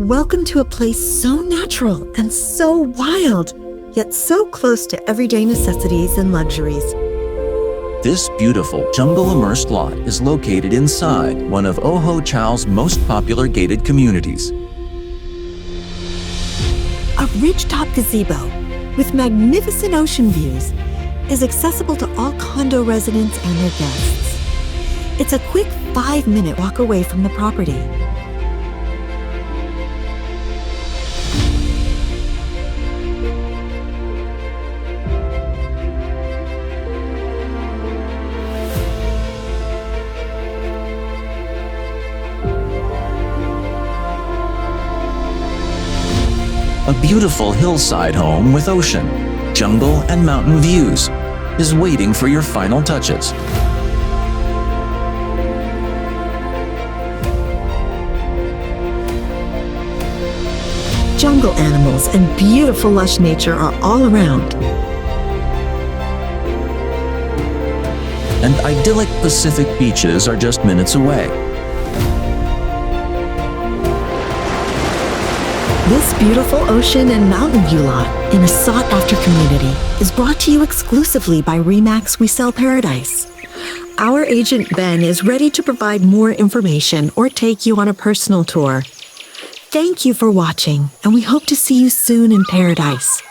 Welcome to a place so natural and so wild, yet so close to everyday necessities and luxuries. This beautiful jungle immersed lot is located inside one of Ojochal's most popular gated communities. A ridge-top gazebo with magnificent ocean views is accessible to all condo residents and their guests. It's a quick 5-minute walk away from the property. A beautiful hillside home with ocean, jungle, and mountain views is waiting for your final touches. Jungle animals and beautiful lush nature are all around. And idyllic Pacific beaches are just minutes away. This beautiful ocean and mountain view lot in a sought-after community is brought to you exclusively by REMAX We Sell Paradise. Our agent Ben is ready to provide more information or take you on a personal tour. Thank you for watching, and we hope to see you soon in paradise.